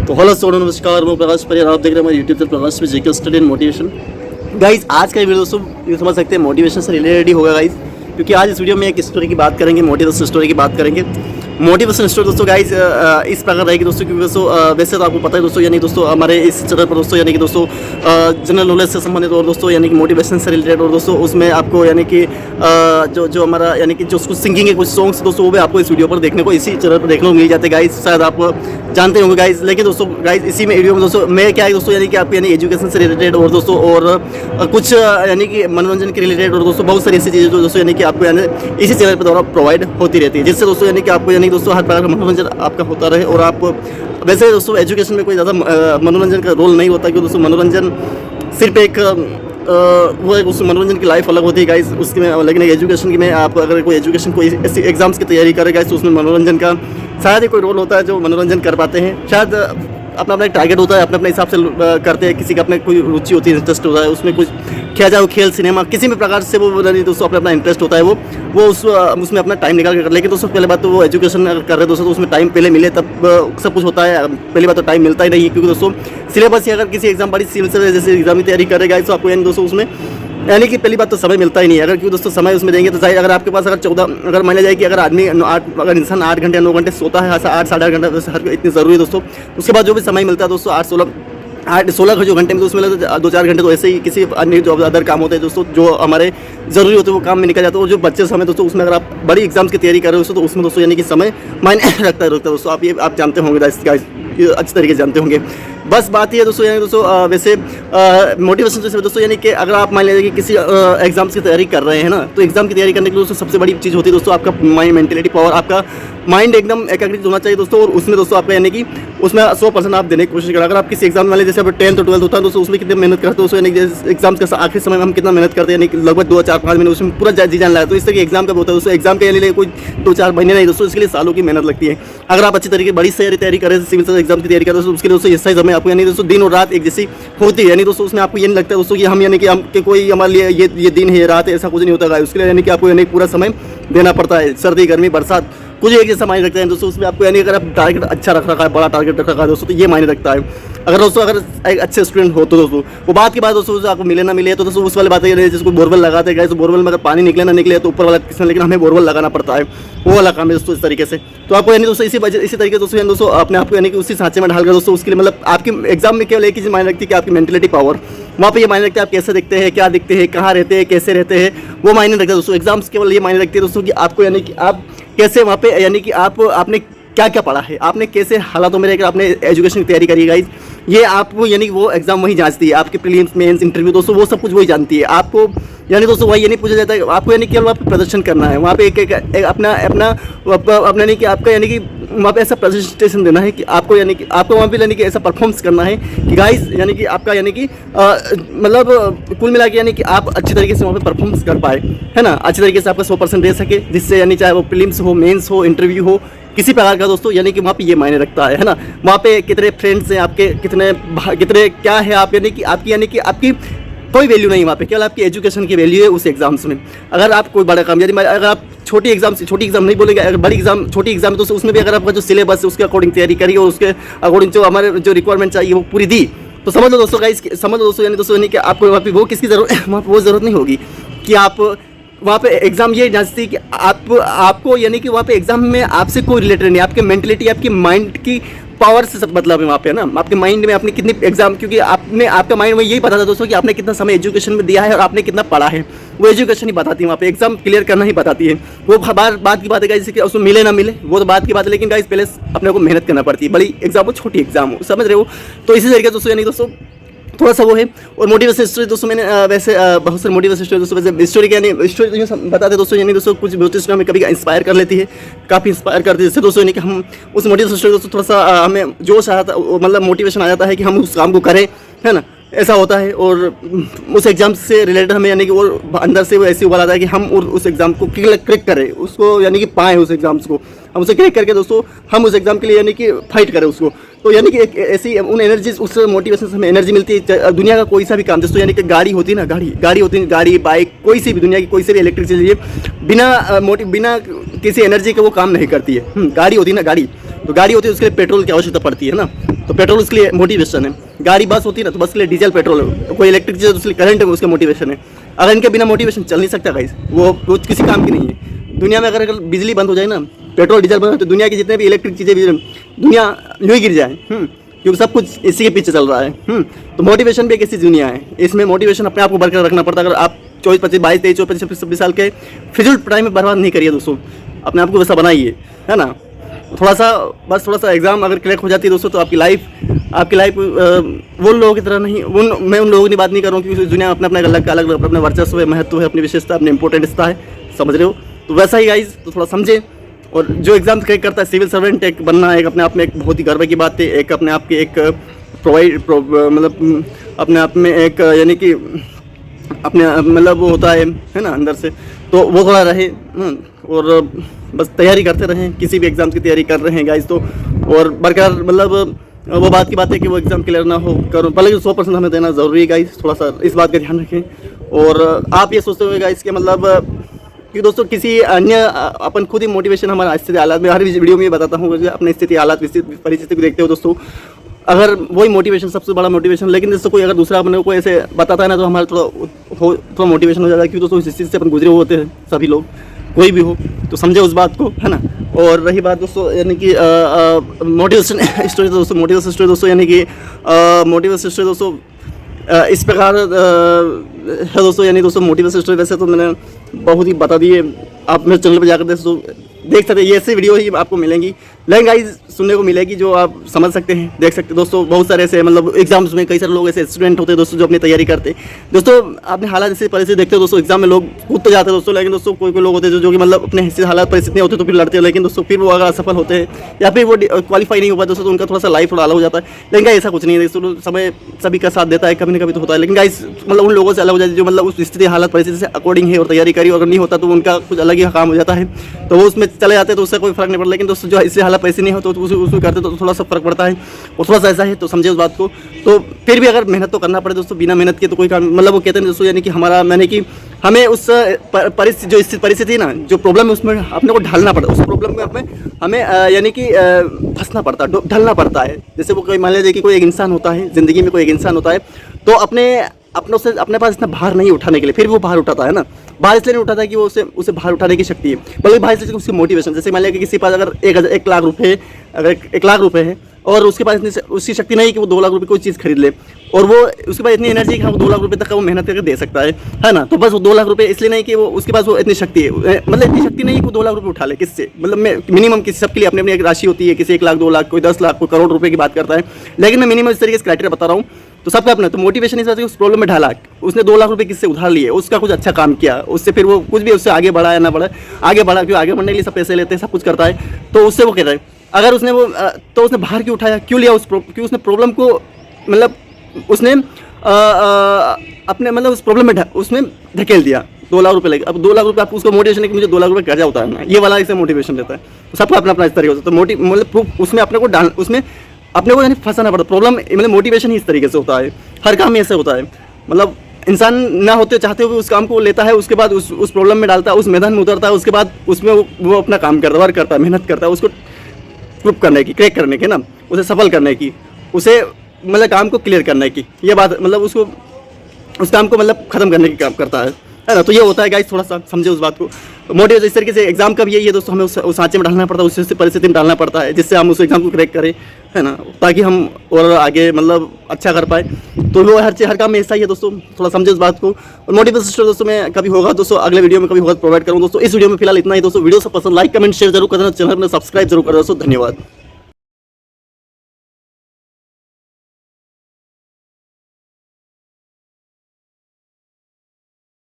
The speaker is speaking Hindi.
तो हेलो स्टूडेंट, नमस्कार। मैं प्रकाश परियार, आप देख रहे हैं हमारे यूट्यूब चैनल प्रकाश में जेके स्टडी एंड मोटिवेशन। गाइस आज का वीडियो दोस्तों ये समझ सकते हैं मोटिवेशन से रिलेटेड ही होगा गाइस, क्योंकि आज इस वीडियो में एक स्टोरी की बात करेंगे, मोटिवेशन स्टोरी की बात करेंगे। मोटिवेशन स्टोरी दोस्तों गाइस इस प्रकार रहेगी दोस्तों, क्योंकि दोस्तों वैसे तो आपको पता है दोस्तों, यानी दोस्तों हमारे इस चैनल पर दोस्तों यानी कि दोस्तों जनरल नॉलेज से संबंधित और दोस्तों यानी कि मोटिवेशन से रिलेटेड और दोस्तों उसमें आपको यानी कि जो हमारा यानी कि जो कुछ सिंगिंग है, कुछ सॉन्ग्स दोस्तों वो भी आपको इस वीडियो पर देखने को, इसी चैनल पर देखने को मिल जाते हैं गाइस। शायद आप जानते होंगे गाइस, लेकिन दोस्तों गाइस इसी में वीडियो में दोस्तों मैं क्या है दोस्तों यानी कि आपको यानी एजुकेशन से रिलेटेड और दोस्तों और कुछ यानी कि मनोरंजन के रिलेटेड और दोस्तों बहुत सारी ऐसी चीज़ें जो दोस्तों यानी कि आपको यानी इसी चैनल पर द्वारा प्रोवाइड होती रहती है, जिससे दोस्तों यानी कि आपको यानी दोस्तों हर प्रकार का मनोरंजन आपका होता रहे। और आप वैसे दोस्तों एजुकेशन में कोई ज़्यादा मनोरंजन का रोल नहीं होता, क्योंकि दोस्तों मनोरंजन सिर्फ एक वो एक उस मनोरंजन की लाइफ अलग होती है गाइस उसकी में, लेकिन एजुकेशन की में आप अगर कोई एजुकेशन कोई ऐसी एग्जाम्स की तैयारी करे गाइस तो उसमें मनोरंजन का शायद ही कोई रोल होता है जो मनोरंजन कर पाते हैं। शायद अपना अपना एक टारगेट होता है, अपने अपने हिसाब से करते हैं, किसी का अपने कोई रुचि होती है, इंटरेस्ट होता है, उसमें कुछ किया जाए, खेल सिनेमा किसी भी प्रकार से वो दोस्तों अपना अपना इंटरेस्ट होता है, वो उसमें अपना टाइम निकाल के कर। लेकिन दोस्तों पहले बात तो वो एजुकेशन अगर कर रहे हैं दोस्तों तो उसमें टाइम पहले मिले तब सब कुछ होता है। पहली बात तो टाइम मिलता ही नहीं है, क्योंकि दोस्तों सिलेबस ही अगर किसी एग्जाम बड़ी सिविल सर्विस जैसे एग्जाम की तैयारी कर रहे हैं तो आपको यानी दोस्तों उसमें यानी कि पहली बात तो समय मिलता ही नहीं है। अगर क्यों दोस्तों समय उसमें देंगे तो चाहे अगर आपके पास अगर मान लिया जाए कि अगर आदमी अगर इंसान 8 घंटे 9 घंटे सोता है, 8 साढ़े 8 घंटे हर इतनी ज़रूरी है दोस्तों, उसके बाद जो भी समय मिलता है दोस्तों 8-16 जो घंटे में दोस्तों मिला तो 2-4 घंटे तो ऐसे ही किसी अन्य जो अदर काम होते हैं दोस्तों जो हमारे ज़रूरी होते हैं वो काम में निकल जाते हैं। और जो बच्चे समय दोस्तों उसमें अगर आप बड़ी एग्जाम्स की तैयारी कर रहे हो तो उसमें दोस्तों यानी कि समय मायने रखता है दोस्तों। आप जानते होंगे अच्छी तरीके से जानते होंगे। बस बात ये दोस्तों यानी दोस्तों वैसे मोटिवेशन जैसे दोस्तों यानी कि अगर आप मान लीजिए कि किसी एग्जाम्स की तैयारी कर रहे हैं ना, तो एग्जाम की तैयारी करने के लिए दोस्तों सबसे बड़ी चीज़ होती है दोस्तों आपका माइंड, मेंटलिटी पावर, आपका माइंड एकदम एकाग्रित होना चाहिए दोस्तों। और उसमें दोस्तों आपका यानी कि उसमें 100% आप देने की कोशिश करें। अगर आप किसी एग्जाम वाले जैसे 10th और 12th होता है दोस्तों उसमें कितनी मेहनत करते हो दोस्तों, यानी कि एग्जाम्स के आखिरी समय में हम कितना मेहनत करते हैं, यानी कि लगभग 2-4-5 महीने उसमें पूरा जी जान लगा। तो इस तरह की एग्जाम कब होता है दोस्तों, एग्जाम के लिए कोई 2-4 महीने नहीं दोस्तों, इसके लिए सालों की मेहनत लगती है। अगर आप अच्छी तरीके बड़ी तैयारी करें, सिविल सर्विस एग्जाम की तैयारी करें तो उसके लिए दोस्तों ऐसा समय आपको यानी दोस्तों दिन और रात एक जैसी होती है। यानी दोस्तों उसमें आपको ये नहीं लगता है दोस्तों कि हम यानी कि हम कि कोई हमारे लिए ये दिन है रात है, ऐसा कुछ नहीं होता है। उसके लिए यानी कि आपको यानी पूरा समय देना पड़ता है, सर्दी गर्मी बरसात कुछ एक जैसा मायने रखता है दोस्तों। उसमें आपको यानी अगर आप टारगेट अच्छा रख रखा है, बड़ा टारगेट रख रखा है दोस्तों, तो ये मायने रखता है। अगर दोस्तों अगर एक अच्छे स्टूडेंट हो तो दोस्तों वो बात की बात दोस्तों आपको मिले ना मिले तो दोस्तों उस वाली बात है, जिसको बोरवेल लगाते गए तो बोरवेल में अगर पानी निकले ना निकले तो ऊपर वाला किसने, लेकिन हमें बोरवेल लगाना पड़ता है, वो वाला काम है दोस्तों इस तरीके से। तो आपको यानी दोस्तों इसी तरीके दोस्तों दोस्तों अपने आपको यानी कि उसी सांचे में ढालकर दोस्तों उसके लिए मतलब आपकी एग्जाम में केवल एक ही चीज़ मायने रखती है कि आपकी मेंटलिटी पावर, वहाँ पे ये मायने रखते हैं आप कैसे दिखते हैं, क्या दिखते हैं, कहाँ रहते हैं, कैसे रहते हैं, वो मायने रखते हैं दोस्तों। एग्जाम्स केवल ये मायने रखती है दोस्तों कि आपको यानी कि आप कैसे वहाँ पे यानी कि आपने क्या क्या पढ़ा है, आपने कैसे हालातों में रहकर आपने एजुकेशन की तैयारी करी है गाइस, ये आपको यानी कि वो एग्जाम वही जांचती है। आपके प्रीलिम्स मेंस इंटरव्यू दोस्तों वो सब कुछ वही जानती है। आपको यानी दोस्तों वही ये नहीं पूछा जाता है, आपको यानी केवल वहाँ पे प्रदर्शन करना है, वहाँ पे एक अपना यानी कि आपका यानी कि वहाँ पे ऐसा प्रेजेंटेशन देना है कि आपको यानी कि आपको वहाँ पे यानी कि ऐसा परफॉर्मेंस करना है कि गाइस यानी कि आपका यानी कि मतलब कुल मिला के यानी कि आप अच्छी तरीके से वहाँ पे परफॉर्मेंस कर पाए, है ना, अच्छी तरीके से आपका 100% दे सके, जिससे यानी चाहे वो प्रीलिम्स हो, मेंस हो, इंटरव्यू हो, किसी प्रकार का दोस्तों यानी कि वहाँ पे ये मायने रखता है ना। वहाँ पे कितने फ्रेंड्स हैं आपके, कितने क्या है आप यानी कि आपकी कोई वैल्यू नहीं, वहाँ पे केवल आपकी एजुकेशन की वैल्यू है उस एग्जाम्स में। अगर आप कोई बड़ा काम यदि अगर आप छोटी एग्जाम नहीं बोलेंगे, अगर बड़ी एग्जाम छोटी एग्जाम है तो उसमें भी अगर आपका जो सिलेबस है उसके अकॉर्डिंग तैयारी करिए और उसके अकॉर्डिंग जो हमारे जो रिक्वायरमेंट चाहिए वो पूरी दी तो समझ लो दोस्तों गाइस, समझ लो दोस्तों यानी कि आपको वहाँ पे वो किसकी जरूरत, वहाँ पर वो ज़रूरत नहीं होगी कि आप वहाँ पे एग्जाम ये जांचती है कि आपको यानी कि वहाँ पे एग्जाम में आपसे कोई रिलेटेड नहीं, आपके मेंटलिटी आपकी माइंड की पावर से सब मतलब है वहाँ पे ना, आपके माइंड में आपने कितनी एग्जाम, क्योंकि आपका माइंड में यही पता था दोस्तों कि आपने कितना समय एजुकेशन में दिया है और आपने कितना पढ़ा है, वो एजुकेशन ही बताती है वहाँ पे, एग्जाम क्लियर करना ही बताती है। वो बात की बात है जैसे कि उसमें मिले ना मिले वो तो बात की बात है, लेकिन गाइस पहले अपने को मेहनत करना पड़ती है, बड़ी एग्जाम हो छोटी एग्जाम हो, समझ रहे हो। तो इसी तरीके दोस्तों यानी दोस्तों थोड़ा सा वो है। और मोटिवेशन स्टोरी दोस्तों मैंने वैसे बहुत सारे मोटिवेशन स्टोरी दोस्तों वैसे स्टोरी क्या यानी स्टोरी बताते दोस्तों यानी दोस्तों कुछ मोटिवेशन स्टोरी हमें कभी इंस्पायर कर लेती है, काफ़ी इंस्पायर करती है, जिससे दोस्तों यानी कि हम उस मोटिवेशन स्टोरी दोस्तों थोड़ा सा हमें जोश आ जाता है, मतलब मोटिवेशन आ जाता है कि हम उस काम को करें, है ना, ऐसा होता है। और उस एग्ज़ाम से रिलेटेड हमें यानी कि और अंदर से वो ऐसे उबाल आता है कि हम उस एग्ज़ाम को क्रैक करें, उसको यानी कि पाएँ उस एग्ज़ाम्स को, हम उसे क्रैक करके दोस्तों हम उस एग्ज़ाम के लिए यानी कि फाइट करें उसको। तो यानी कि एक ऐसी उन एनर्जी, उस मोटिवेशन से हमें एनर्जी मिलती है। दुनिया का कोई सा भी काम दोस्तों यानी कि गाड़ी होती है ना, गाड़ी होती है, गाड़ी बाइक कोई सी भी दुनिया की कोई सी भी इलेक्ट्रिक चीज़ बिना किसी एनर्जी के वो काम नहीं करती है। गाड़ी होती है ना, गाड़ी तो गाड़ी होती है उसके लिए पेट्रोल की आवश्यकता पड़ती है ना, तो पेट्रोल उसके लिए मोटिवेशन है। गाड़ी बस होती है ना, तो बस के लिए डीजल पेट्रोल है। कोई इलेक्ट्रिक चीज़ उसके लिए करंट है, उसका मोटिवेशन है। अगर इनके बिना मोटिवेशन चल नहीं सकता गाइस, वो किसी काम की नहीं है। दुनिया में अगर बिजली बंद हो जाए ना, पेट्रोल डीजल बंद हो, तो दुनिया की जितने भी इलेक्ट्रिक चीज़ें भी दुनिया यूँ ही गिर जाए, क्योंकि सब कुछ इसी के पीछे चल रहा है। तो मोटिवेशन भी एक ऐसी दुनिया है, इसमें मोटिवेशन अपने आप को बरकरार रखना पड़ता है। अगर आप 24, 25, 22, 23, 24, 25, 26 साल के फिजूल टाइम में बर्बाद नहीं करिए दोस्तों, अपने आप को वैसा बनाइए, है ना। थोड़ा सा एग्जाम अगर क्लियर हो जाती है दोस्तों, तो आपकी लाइफ वो लोगों की तरह नहीं, मैं उन लोगों की बात नहीं कर रहा हूँ, क्योंकि इस दुनिया में अपना अलग अपना वर्चस्व है, महत्व है, अपनी विशेषता, अपनी इंपॉर्टेंसता है, समझ रहे हो। तो वैसा ही गाइस, तो थोड़ा समझें। और जो एग्जाम क्रैक करता है, सिविल सर्वेंट एक बनना एक अपने आप में एक बहुत ही गर्व की बात है। एक अपने आप की एक मतलब अपने आप में एक यानी कि अपने मतलब वो होता है ना अंदर से, तो वो थोड़ा रहे। और बस तैयारी करते रहें, किसी भी एग्ज़ाम की तैयारी कर रहे हैं गाइस तो, और बरकरार मतलब वो बात की बात है कि वो एग्ज़ाम क्लियर ना हो करो, भले 100% हमें देना ज़रूरी है गाइस, थोड़ा सा इस बात का ध्यान रखें। और आप ये सोचते हुए गाइस कि मतलब कि दोस्तों किसी अन्य अपन खुद ही मोटिवेशन हमारा स्थिति हालात में हर वीडियो में बताता हूँ, अपने स्थिति हालात परिस्थिति को देखते हो दोस्तों, अगर वही मोटिवेशन सबसे बड़ा मोटिवेशन, लेकिन दोस्तों कोई अगर दूसरा अपने को ऐसे बताता है ना, तो हमारा थोड़ा मोटिवेशन हो जाता है, क्योंकि दोस्तों इस चीज़ से अपन गुजरे हुए होते हैं सभी लोग, कोई भी हो, तो समझे उस बात को, है ना। और रही बात दोस्तों यानी कि मोटिवेशन स्टोरी दोस्तों यानी कि मोटिवेशन स्टोरी दोस्तों इस प्रकार है दोस्तों, यानी दोस्तों मोटिवेशन स्टोरी वैसे तो मैंने बहुत ही बता दिए, आप मेरे चैनल पर जाकर दोस्तों देख सकते हैं, ये ऐसी वीडियो ही आपको मिलेंगी, लेकिन गाइस सुनने को मिलेगी जो आप समझ सकते हैं, देख सकते हैं दोस्तों। बहुत सारे ऐसे मतलब एग्जाम्स में कई सारे लोग ऐसे स्टूडेंट होते हैं दोस्तों जो अपनी तैयारी करते हैं दोस्तों। आपने हालात ऐसी परिस्थिति देखते हो दोस्तों, एग्जाम में लोग कूद तो जाते हैं दोस्तों, लेकिन दोस्तों कोई लोग होते हैं जो कि मतलब अपने हिस्से हालात परिस्थिति नहीं होते तो फिर लड़ते हैं, लेकिन दोस्तों फिर वो अगर असफल होते हैं या फिर वो क्वालिफाई नहीं हो पाते दोस्तों, तो उनका थोड़ा सा लाइफ थोड़ा अलग हो जाता है। लेकिन गाइस ऐसा कुछ नहीं है दोस्तों, समय सभी का साथ देता है, कभी ना कभी तो होता है, लेकिन गाइस मतलब उन लोगों से अलग हो जाती है जो मतलब उस स्थिति हालात परिस्थिति से अकॉर्डिंग है और तैयारी करी, अगर नहीं होता तो उनका कुछ अलग ही काम हो जाता है, तो वो उसमें चले जाते हैं, तो उससे कोई फर्क नहीं पड़ता। लेकिन दोस्तों जो इससे हालात पैसे नहीं हो तो उसमें करते तो थोड़ा सा फर्क पड़ता है, और थोड़ा सा ऐसा है, तो समझे उस बात को। तो फिर भी अगर मेहनत तो करना पड़े दोस्तों, बिना मेहनत के तो कोई काम, मतलब वो कहते हैं दोस्तों यानी कि हमारा मैंने कि हमें उस परिस्थिति ना जो प्रॉब्लम है उसमें अपने को ढलना पड़ता है, उस प्रॉब्लम में हमें यानी कि फंसना पड़ता है, ढलना पड़ता है। जैसे वो कोई मान लीजिए कि कोई एक इंसान होता है ज़िंदगी में, कोई एक इंसान होता है तो अपनों से अपने पास इतना भार नहीं उठाने के लिए, फिर भी वो भार उठाता है ना। भार इसलिए नहीं उठाता है कि वो उसे भार उठाने की शक्ति है, बल्कि भार इसलिए उसकी मोटिवेशन। जैसे मान लिया कि किसी पास अगर 1 लाख रुपए, अगर 1 लाख रुपए है और उसके पास इतनी उसकी शक्ति नहीं कि वो 2 लाख रुपए कोई चीज़ खरीद ले, और वो उसके पास इतनी एनर्जी कि वो 2 लाख रुपए तक का वो मेहनत करके दे सकता है ना। तो बस वो 2 लाख रुपए इसलिए नहीं कि वो उसके पास वो इतनी शक्ति है, मतलब इतनी शक्ति नहीं कि वो 2 लाख रुपए उठा ले। किससे मतलब मैं मिनिमम किसी सबके लिए अपनी अपनी एक राशि होती है, किसी 1 लाख 2 लाख, कोई 10 लाख, कोई करोड़ रुपए की बात करता है, लेकिन मैं मिनिमम इस तरीके से क्राइटेरिया बता रहा हूँ। तो सबका अपना, तो मोटिवेशन इस बात उस प्रॉब्लम में ढाला, उसने 2 लाख रुपए किससे उधार लिए, उसका कुछ अच्छा काम किया, उससे फिर वो कुछ भी उससे आगे बढ़ा या ना बढ़ा, आगे बढ़ा, क्यों आगे बढ़ने के लिए सब पैसे लेते हैं, सब कुछ करता है, तो उससे वो कह रहा है अगर उसने वो तो उसने भार क्यों उठाया, क्यों लिया क्यों उसने प्रॉब्लम को मतलब उसने अपने मतलब उस प्रॉब्लम में उसमें धकेल दिया, 2 लाख रुपए लगे। अब 2 लाख रुपए आप उसको मोटिवेशन है कि मुझे 2 लाख रुपए कर्जा उतारना है, ये वाला इससे मोटिवेशन रहता है। तो सबका अपना अपना इस तरीके से, तो मतलब उसमें अपने को उसमें अपने को यानी फंसाना पड़ता। प्रॉब्लम मतलब मोटिवेशन ही इस तरीके से होता है, हर काम में ऐसे होता है। मतलब इंसान ना होते चाहते हुए उस काम को लेता है, उसके बाद उस प्रॉब्लम में डालता है, उस मैदान में उतरता है, उसके बाद उसमें वो अपना काम करता है, वर्क करता है, मेहनत करता है, उसको प्रूफ करने की, क्रैक करने की ना, उसे सफल करने की, उसे मतलब काम को क्लियर करने की, ये बात मतलब उसको उस काम को मतलब ख़त्म करने की काम करता है ना। तो ये होता है गाइस, थोड़ा सा समझे उस बात को। मोटिवेशन इस तरीके से एग्जाम का भी यही है दोस्तों, हमें उस सांचे में डालना पड़ता है, उस परिस्थिति में डालना पड़ता है, जिससे हम उस एग्जाम को क्रैक करें, है ना, ताकि हम और आगे मतलब अच्छा कर पाए। तो वो हर काम में ऐसा ही है दोस्तों, थोड़ा समझे उस बात को। और मोटिवेशन दोस्तों में कभी होगा दोस्तों, अगले वीडियो में कभी होगा प्रोवाइड करूँगा दोस्तों। इस वीडियो में फिलहाल इतना ही दोस्तों। वीडियो से पसंद लाइक कमेंट शेयर जरूर करना, चैनल में सब्सक्राइब जरूर करना दोस्तों। धन्यवाद।